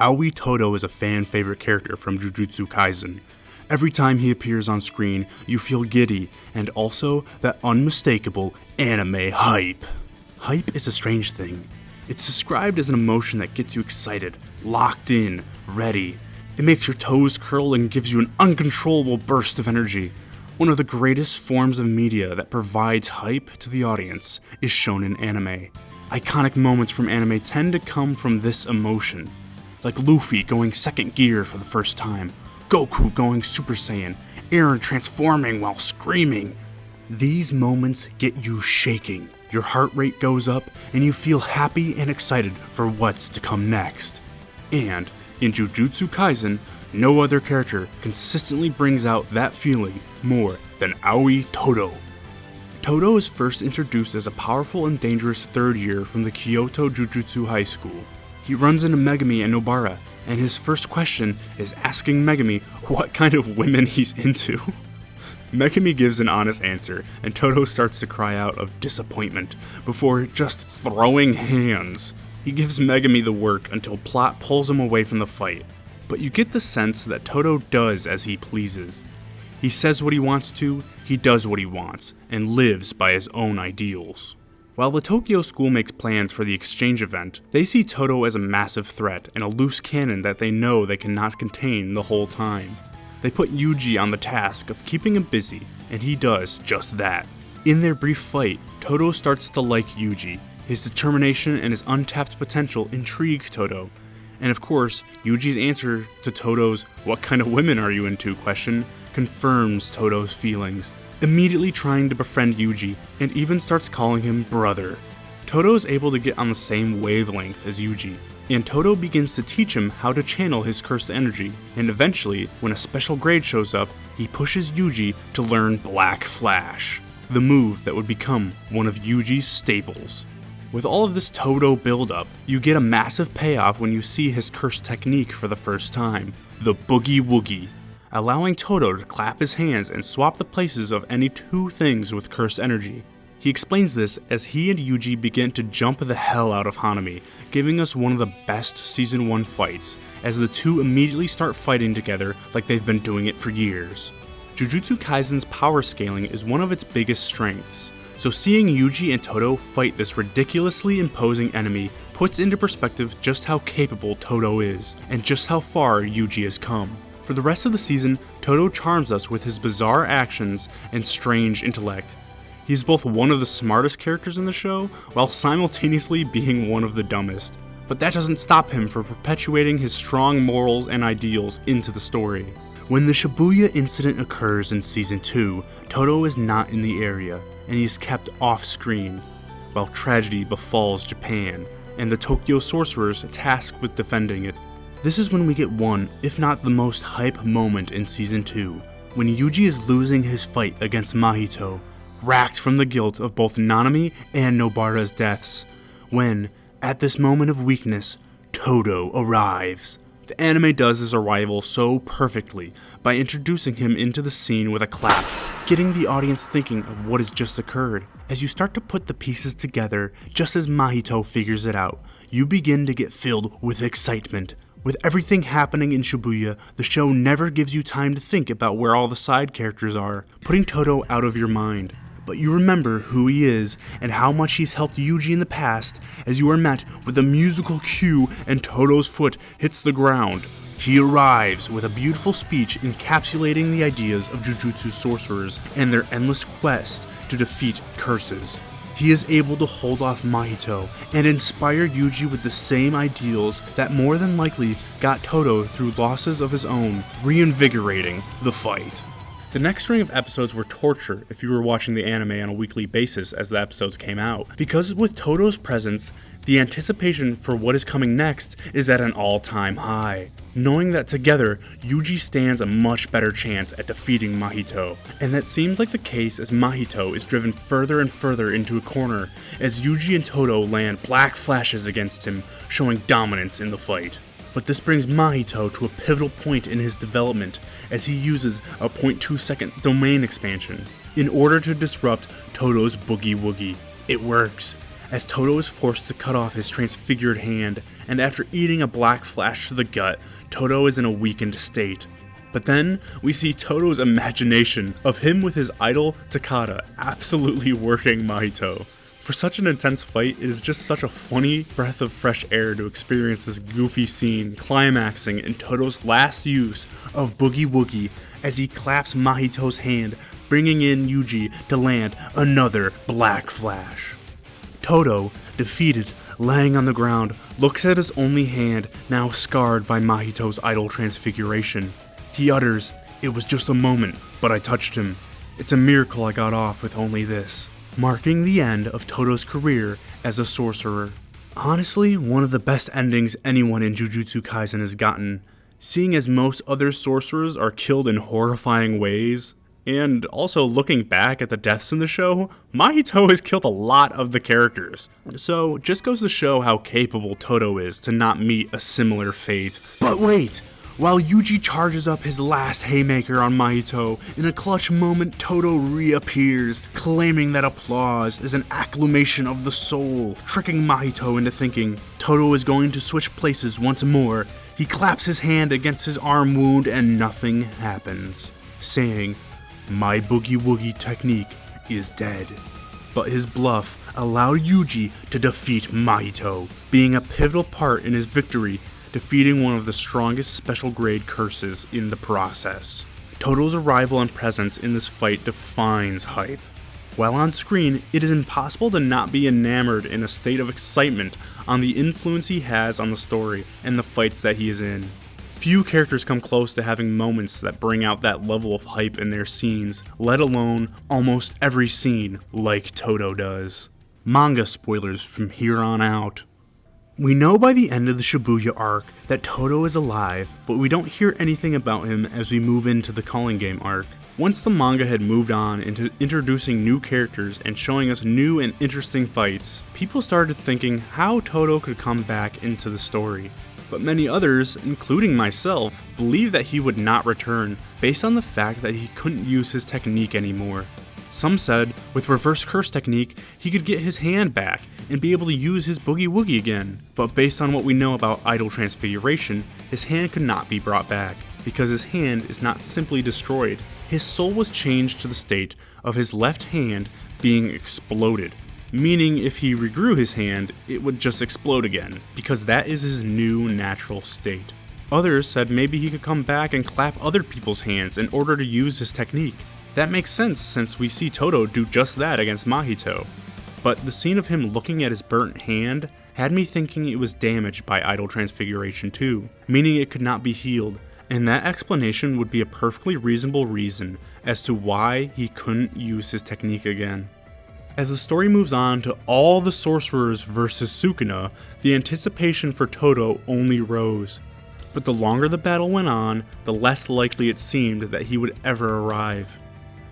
AOI Todo is a fan-favorite character from Jujutsu Kaisen. Every time he appears on screen, you feel giddy, and also that unmistakable anime hype. Hype is a strange thing. It's described as an emotion that gets you excited, locked in, ready. It makes your toes curl and gives you an uncontrollable burst of energy. One of the greatest forms of media that provides hype to the audience is shown in anime. Iconic moments from anime tend to come from this emotion, like Luffy going second gear for the first time, Goku going Super Saiyan, Eren transforming while screaming. These moments get you shaking, your heart rate goes up, and you feel happy and excited for what's to come next. And in Jujutsu Kaisen, no other character consistently brings out that feeling more than AOI Todo. Todo is first introduced as a powerful and dangerous third year from the Kyoto Jujutsu High School. He runs into Megumi and Nobara, and his first question is asking Megumi what kind of women he's into. Megumi gives an honest answer, and Todo starts to cry out of disappointment before just throwing hands. He gives Megumi the work until plot pulls him away from the fight, but you get the sense that Todo does as he pleases. He says what he wants to, he does what he wants, and lives by his own ideals. While the Tokyo school makes plans for the exchange event, they see Todo as a massive threat and a loose cannon that they know they cannot contain the whole time. They put Yuji on the task of keeping him busy, and he does just that. In their brief fight, Todo starts to like Yuji. His determination and his untapped potential intrigue Todo. And of course, Yuji's answer to Todo's "what kind of women are you into?" question confirms Todo's feelings, immediately trying to befriend Yuji, and even starts calling him brother. Todo is able to get on the same wavelength as Yuji, and Todo begins to teach him how to channel his cursed energy, and eventually, when a special grade shows up, he pushes Yuji to learn Black Flash, the move that would become one of Yuji's staples. With all of this Todo build-up, you get a massive payoff when you see his cursed technique for the first time, the Boogie Woogie, allowing Todo to clap his hands and swap the places of any two things with cursed energy. He explains this as he and Yuji begin to jump the hell out of Hanami, giving us one of the best Season 1 fights, as the two immediately start fighting together like they've been doing it for years. Jujutsu Kaisen's power scaling is one of its biggest strengths, so seeing Yuji and Todo fight this ridiculously imposing enemy puts into perspective just how capable Todo is, and just how far Yuji has come. For the rest of the season, Todo charms us with his bizarre actions and strange intellect. He's both one of the smartest characters in the show, while simultaneously being one of the dumbest. But that doesn't stop him from perpetuating his strong morals and ideals into the story. When the Shibuya incident occurs in Season 2, Todo is not in the area, and he is kept off-screen, while tragedy befalls Japan, and the Tokyo sorcerers tasked with defending it. This is when we get one, if not the most hype moment in Season 2, when Yuji is losing his fight against Mahito, racked from the guilt of both Nanami and Nobara's deaths, when, at this moment of weakness, Todo arrives. The anime does his arrival so perfectly by introducing him into the scene with a clap, getting the audience thinking of what has just occurred. As you start to put the pieces together, just as Mahito figures it out, you begin to get filled with excitement. With everything happening in Shibuya, the show never gives you time to think about where all the side characters are, putting Todo out of your mind. But you remember who he is and how much he's helped Yuji in the past as you are met with a musical cue and Todo's foot hits the ground. He arrives with a beautiful speech encapsulating the ideas of Jujutsu sorcerers and their endless quest to defeat curses. He is able to hold off Mahito and inspire Yuji with the same ideals that more than likely got Todo through losses of his own, reinvigorating the fight. The next string of episodes were torture if you were watching the anime on a weekly basis as the episodes came out, because with Todo's presence, the anticipation for what is coming next is at an all-time high. Knowing that together, Yuji stands a much better chance at defeating Mahito, and that seems like the case as Mahito is driven further and further into a corner as Yuji and Todo land black flashes against him, showing dominance in the fight. But this brings Mahito to a pivotal point in his development as he uses a 0.2 second domain expansion in order to disrupt Todo's Boogie Woogie. It works, as Todo is forced to cut off his transfigured hand, and after eating a black flash to the gut, Todo is in a weakened state. But then, we see Todo's imagination of him with his idol Takada absolutely working Mahito. For such an intense fight, it is just such a funny breath of fresh air to experience this goofy scene climaxing in Todo's last use of Boogie Woogie as he claps Mahito's hand, bringing in Yuji to land another black flash. Todo, defeated, laying on the ground, looks at his only hand, now scarred by Mahito's idol transfiguration. He utters, "It was just a moment, but I touched him. It's a miracle I got off with only this," marking the end of Todo's career as a sorcerer. Honestly, one of the best endings anyone in Jujutsu Kaisen has gotten, seeing as most other sorcerers are killed in horrifying ways. And also looking back at the deaths in the show, Mahito has killed a lot of the characters. So just goes to show how capable Todo is to not meet a similar fate. But wait! While Yuji charges up his last haymaker on Mahito, in a clutch moment Todo reappears, claiming that applause is an acclamation of the soul, tricking Mahito into thinking Todo is going to switch places once more. He claps his hand against his arm wound and nothing happens, saying, "My Boogie Woogie technique is dead." But his bluff allowed Yuji to defeat Mahito, being a pivotal part in his victory, defeating one of the strongest special grade curses in the process. Todo's arrival and presence in this fight defines hype. While on screen, it is impossible to not be enamored in a state of excitement on the influence he has on the story and the fights that he is in. Few characters come close to having moments that bring out that level of hype in their scenes, let alone almost every scene like Todo does. Manga spoilers from here on out. We know by the end of the Shibuya arc that Todo is alive, but we don't hear anything about him as we move into the Calling Game arc. Once the manga had moved on into introducing new characters and showing us new and interesting fights, people started thinking how Todo could come back into the story. But many others, including myself, believed that he would not return based on the fact that he couldn't use his technique anymore. Some said with reverse curse technique he could get his hand back and be able to use his Boogie Woogie again, but based on what we know about idol transfiguration, his hand could not be brought back, because his hand is not simply destroyed. His soul was changed to the state of his left hand being exploded, meaning if he regrew his hand, it would just explode again, because that is his new natural state. Others said maybe he could come back and clap other people's hands in order to use his technique. That makes sense since we see Todo do just that against Mahito. But the scene of him looking at his burnt hand had me thinking it was damaged by idol transfiguration too, meaning it could not be healed, and that explanation would be a perfectly reasonable reason as to why he couldn't use his technique again. As the story moves on to all the sorcerers versus Sukuna, the anticipation for Todo only rose. But the longer the battle went on, the less likely it seemed that he would ever arrive.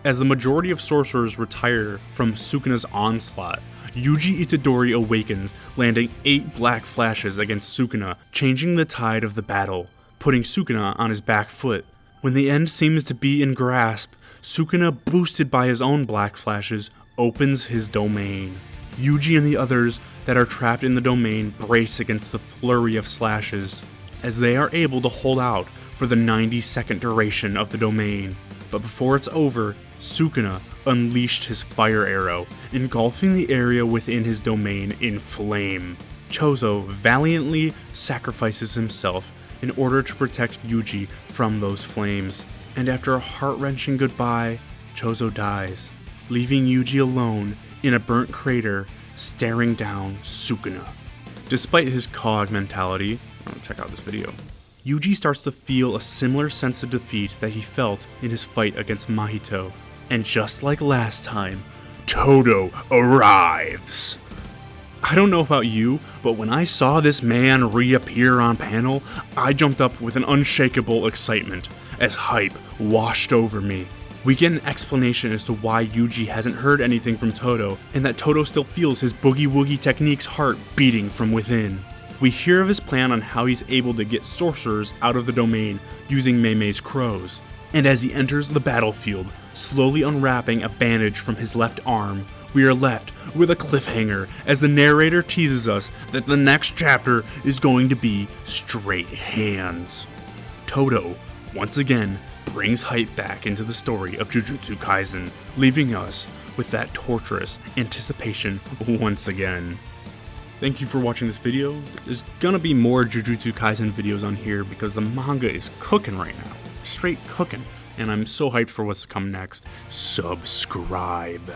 As the majority of sorcerers retire from Sukuna's onslaught, Yuji Itadori awakens, landing 8 black flashes against Sukuna, changing the tide of the battle, putting Sukuna on his back foot. When the end seems to be in grasp, Sukuna, boosted by his own black flashes, opens his domain. Yuji and the others that are trapped in the domain brace against the flurry of slashes, as they are able to hold out for the 90-second duration of the domain. But before it's over, Sukuna unleashed his fire arrow, engulfing the area within his domain in flame. Chozo valiantly sacrifices himself in order to protect Yuji from those flames, and after a heart-wrenching goodbye, Chozo dies, leaving Yuji alone in a burnt crater staring down Sukuna. Despite his cog mentality, check out this video, Yuji starts to feel a similar sense of defeat that he felt in his fight against Mahito. And just like last time, Todo arrives! I don't know about you, but when I saw this man reappear on panel, I jumped up with an unshakable excitement as hype washed over me. We get an explanation as to why Yuji hasn't heard anything from Todo, and that Todo still feels his Boogie Woogie technique's heart beating from within. We hear of his plan on how he's able to get sorcerers out of the domain using Meimei's crows. And as he enters the battlefield, slowly unwrapping a bandage from his left arm, we are left with a cliffhanger as the narrator teases us that the next chapter is going to be straight hands. Todo, once again, brings hype back into the story of Jujutsu Kaisen, leaving us with that torturous anticipation once again. Thank you for watching this video. There's gonna be more Jujutsu Kaisen videos on here because the manga is cooking right now. Straight cooking. And I'm so hyped for what's to come next. Subscribe.